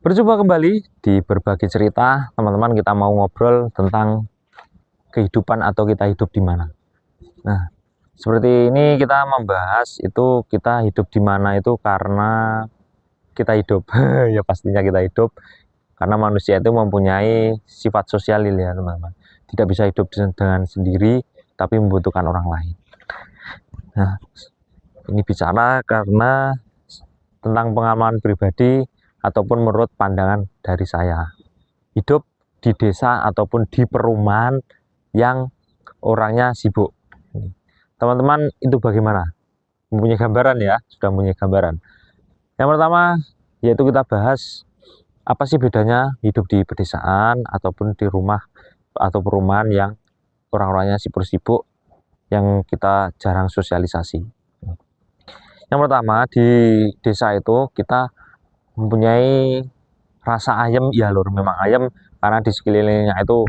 Berjumpa kembali di berbagi cerita, teman-teman. Kita mau ngobrol tentang kehidupan atau kita hidup di mana. Nah, seperti ini kita membahas itu kita hidup di mana itu karena kita hidup. Ya pastinya kita hidup karena manusia itu mempunyai sifat sosial ya, teman-teman. Tidak bisa hidup dengan sendiri, tapi membutuhkan orang lain. Nah, ini bicara karena tentang pengalaman pribadi ataupun menurut pandangan dari saya. Hidup di desa ataupun di perumahan yang orangnya sibuk. Teman-teman itu bagaimana? Mempunyai gambaran ya? Sudah mempunyai gambaran. Yang pertama yaitu kita bahas apa sih bedanya hidup di pedesaan ataupun di rumah atau perumahan yang orang-orangnya sibuk-sibuk, yang kita jarang sosialisasi. Yang pertama, di desa itu kita mempunyai rasa ayam, ya lur, memang ayam karena di sekelilingnya itu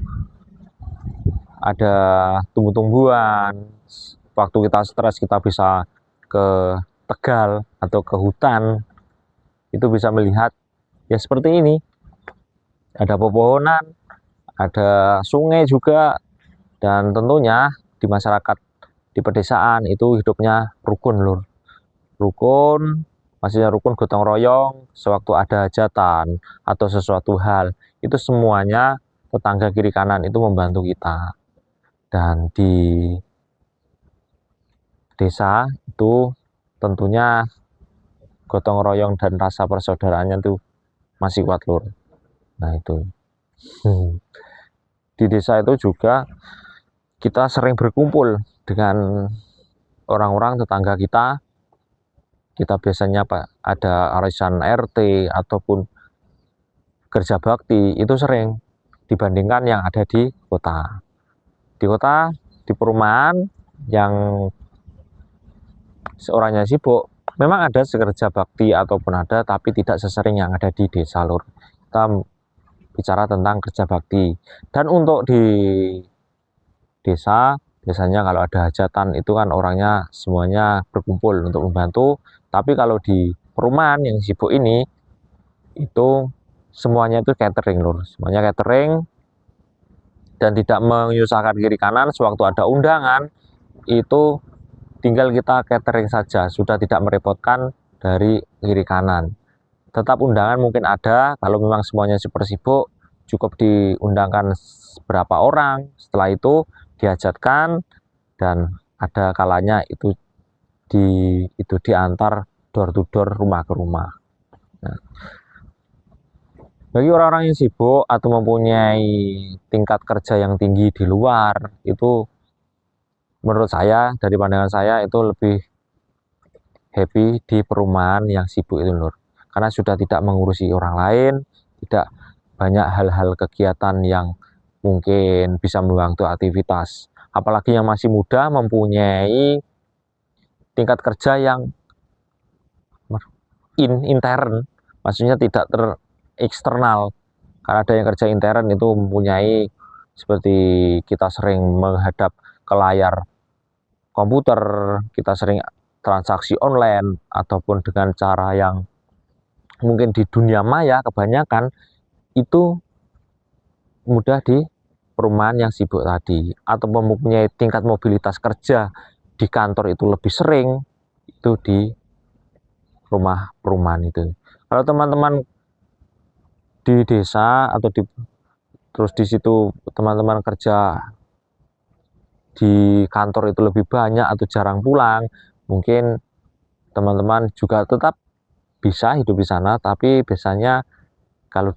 ada tumbuh-tumbuhan. Waktu kita stres kita bisa ke Tegal atau ke hutan, itu bisa melihat ya seperti ini, ada pepohonan, ada sungai juga, dan tentunya di masyarakat di pedesaan itu hidupnya rukun lur, rukun, maksudnya rukun gotong royong. Sewaktu ada hajatan atau sesuatu hal, itu semuanya tetangga kiri kanan itu membantu kita. Dan di desa itu tentunya gotong royong dan rasa persaudaraannya itu masih kuat lur. Nah itu di desa itu juga kita sering berkumpul dengan orang-orang tetangga kita. Kita biasanya ada arisan RT ataupun kerja bakti, itu sering dibandingkan yang ada di kota. Di kota, di perumahan yang seorangnya sibuk, memang ada kerja bakti ataupun ada, tapi tidak sesering yang ada di desa lur. Kita bicara tentang kerja bakti. Dan untuk di desa, biasanya kalau ada hajatan itu kan orangnya semuanya berkumpul untuk membantu. Tapi kalau di perumahan yang sibuk ini, itu semuanya itu catering lur, semuanya catering dan tidak menyusahkan kiri kanan. Sewaktu ada undangan itu tinggal kita catering saja, sudah tidak merepotkan dari kiri kanan. Tetap undangan mungkin ada, kalau memang semuanya super sibuk cukup diundangkan berapa orang, setelah itu dihajatkan, dan ada kalanya itu diantar door to door, rumah ke rumah. Nah, bagi orang-orang yang sibuk atau mempunyai tingkat kerja yang tinggi di luar, itu menurut saya, dari pandangan saya, itu lebih happy di perumahan yang sibuk itu lur. Karena sudah tidak mengurusi orang lain, tidak banyak hal-hal kegiatan yang mungkin bisa membantu aktivitas. Apalagi yang masih muda mempunyai tingkat kerja yang intern, maksudnya tidak eksternal. Karena ada yang kerja intern itu mempunyai seperti kita sering menghadap ke layar komputer, kita sering transaksi online ataupun dengan cara yang mungkin di dunia maya kebanyakan itu mudah di perumahan yang sibuk tadi, atau mempunyai tingkat mobilitas kerja di kantor itu lebih sering itu di rumah perumahan itu. Kalau teman-teman di desa atau terus di situ teman-teman kerja di kantor itu lebih banyak atau jarang pulang, mungkin teman-teman juga tetap bisa hidup di sana, tapi biasanya kalau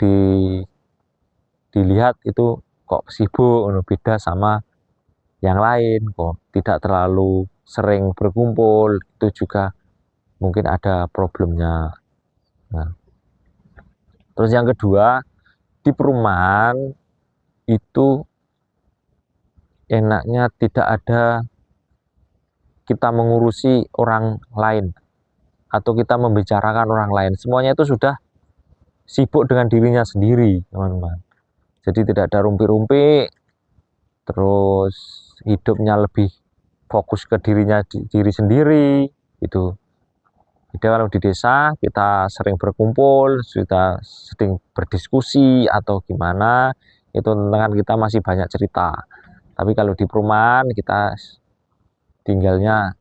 dilihat itu kok sibuk, beda sama yang lain, kok tidak terlalu sering berkumpul, itu juga mungkin ada problemnya. Nah, terus yang kedua, di perumahan itu enaknya tidak ada kita mengurusi orang lain atau kita membicarakan orang lain. Semuanya itu sudah sibuk dengan dirinya sendiri, teman-teman. Jadi tidak ada rumpi-rumpi, terus hidupnya lebih fokus ke diri sendiri itu. Beda kalau di desa kita sering berkumpul, sudah sering berdiskusi atau gimana, itu tentang kita masih banyak cerita. Tapi kalau di perumahan kita tinggalnya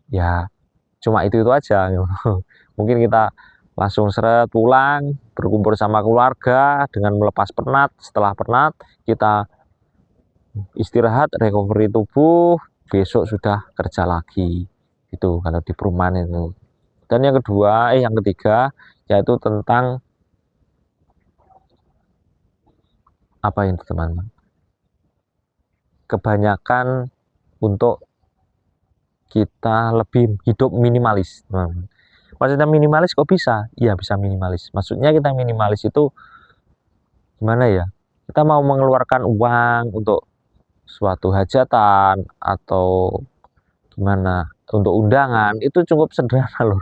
ya cuma itu aja. Mungkin kita langsung seret pulang, berkumpul sama keluarga dengan melepas penat. Setelah penat kita istirahat, recovery tubuh, besok sudah kerja lagi. Itu kalau di perumahan itu. Dan yang kedua, yang ketiga, yaitu tentang apa ini teman-teman? Kebanyakan untuk kita lebih hidup minimalis. Maksudnya minimalis kok bisa? Iya bisa minimalis. Maksudnya kita minimalis itu gimana ya? Kita mau mengeluarkan uang untuk suatu hajatan atau gimana untuk undangan itu cukup sederhana loh,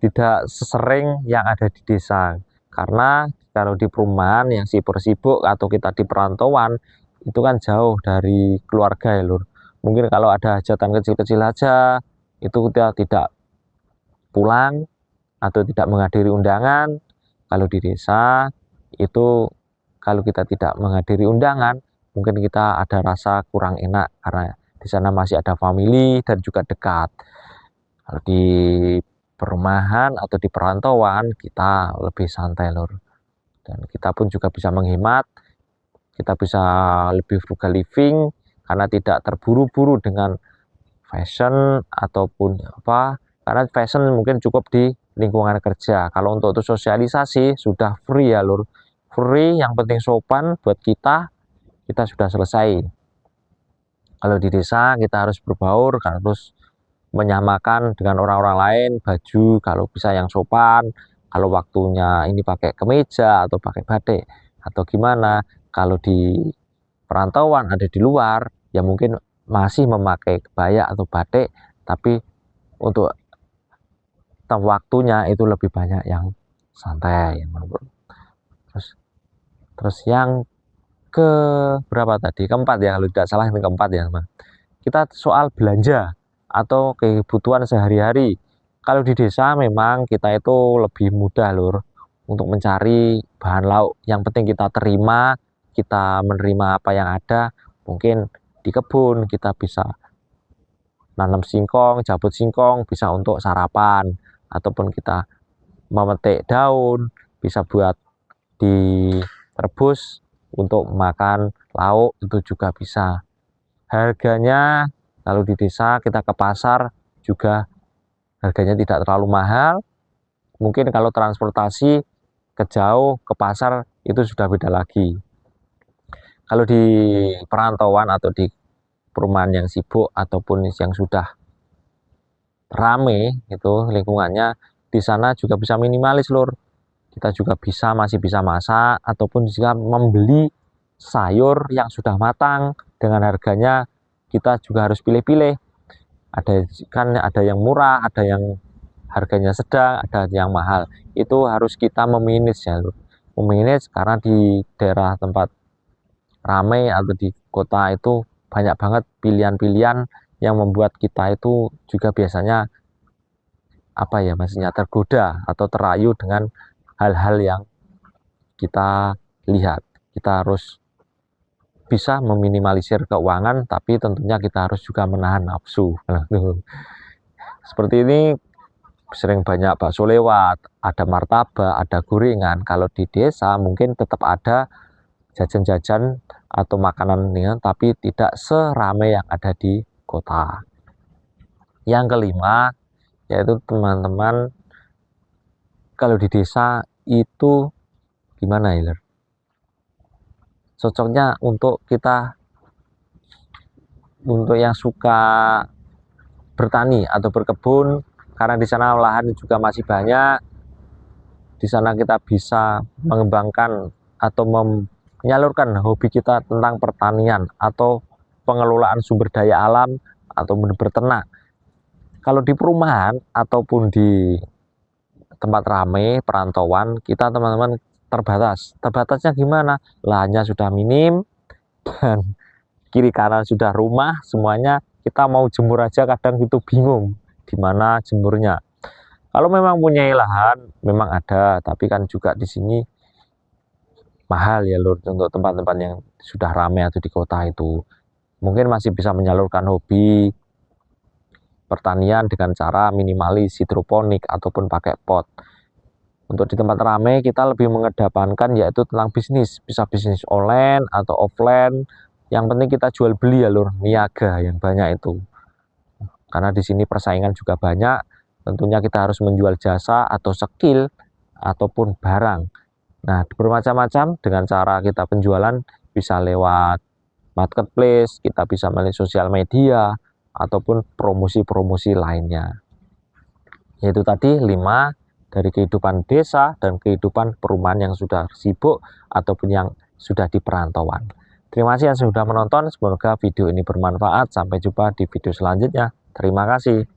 tidak sesering yang ada di desa. Karena kalau di perumahan yang sibuk-sibuk atau kita di perantauan itu kan jauh dari keluarga ya lur. Mungkin kalau ada hajatan kecil-kecil aja itu kita tidak pulang atau tidak menghadiri undangan. Kalau di desa itu kalau kita tidak menghadiri undangan mungkin kita ada rasa kurang enak karena di sana masih ada family dan juga dekat. Kalau di perumahan atau di perantauan kita lebih santai lur, dan kita pun juga bisa menghemat, kita bisa lebih frugal living karena tidak terburu-buru dengan fashion ataupun apa, karena fashion mungkin cukup di lingkungan kerja. Kalau untuk sosialisasi sudah free ya lur, free, yang penting sopan buat kita sudah selesai. Kalau di desa kita harus berbaur, harus menyamakan dengan orang-orang lain, baju kalau bisa yang sopan, kalau waktunya ini pakai kemeja atau pakai batik atau gimana. Kalau di perantauan ada di luar ya mungkin masih memakai kebaya atau batik, tapi untuk waktunya itu lebih banyak yang santai. Terus yang ke berapa tadi, keempat ya kalau tidak salah, yang keempat ya teman, kita soal belanja atau kebutuhan sehari-hari. Kalau di desa memang kita itu lebih mudah lur untuk mencari bahan lauk. Yang penting kita terima, kita menerima apa yang ada. Mungkin di kebun kita bisa nanam singkong, jabut singkong, bisa untuk sarapan, ataupun kita memetik daun, bisa buat direbus untuk makan lauk, itu juga bisa. Harganya kalau di desa kita ke pasar juga harganya tidak terlalu mahal. Mungkin kalau transportasi ke jauh ke pasar itu sudah beda lagi. Kalau di perantauan atau di perumahan yang sibuk ataupun yang sudah rame itu lingkungannya, di sana juga bisa minimalis lur. Kita juga masih bisa masak ataupun juga membeli sayur yang sudah matang dengan harganya kita juga harus pilih-pilih. Ada yang murah, ada yang harganya sedang, ada yang mahal. Itu harus kita memanage ya lur. Memanage karena di daerah tempat ramai atau di kota itu banyak banget pilihan-pilihan yang membuat kita itu juga biasanya apa ya, maksudnya tergoda atau terayu dengan hal-hal yang kita lihat. Kita harus bisa meminimalisir keuangan, tapi tentunya kita harus juga menahan nafsu. Seperti ini sering banyak bakso lewat, ada martabak, ada gorengan. Kalau di desa mungkin tetap ada jajan-jajan atau makanan ini, tapi tidak seramai yang ada di kota. Yang kelima yaitu teman-teman, kalau di desa itu gimana ya, cocoknya untuk kita, untuk yang suka bertani atau berkebun, karena di sana lahan juga masih banyak. Di sana kita bisa mengembangkan atau menyalurkan hobi kita tentang pertanian atau pengelolaan sumber daya alam atau berternak. Kalau di perumahan ataupun di tempat ramai perantauan, kita teman-teman terbatasnya gimana, lahannya sudah minim dan kiri kanan sudah rumah semuanya. Kita mau jemur aja kadang itu bingung di mana jemurnya. Kalau memang punya lahan, memang ada, tapi kan juga di sini mahal ya lur, untuk tempat-tempat yang sudah ramai atau di kota itu. Mungkin masih bisa menyalurkan hobi pertanian dengan cara minimalis hidroponik ataupun pakai pot. Untuk di tempat ramai kita lebih mengedepankan yaitu tentang bisnis, bisa bisnis online atau offline. Yang penting kita jual beli ya lur, niaga yang banyak itu. Karena di sini persaingan juga banyak, tentunya kita harus menjual jasa atau skill ataupun barang. Nah, bermacam-macam dengan cara kita penjualan, bisa lewat marketplace, kita bisa melalui sosial media ataupun promosi-promosi lainnya. Yaitu tadi 5 dari kehidupan desa dan kehidupan perumahan yang sudah sibuk ataupun yang sudah di perantauan. Terima kasih yang sudah menonton, semoga video ini bermanfaat. Sampai jumpa di video selanjutnya. Terima kasih.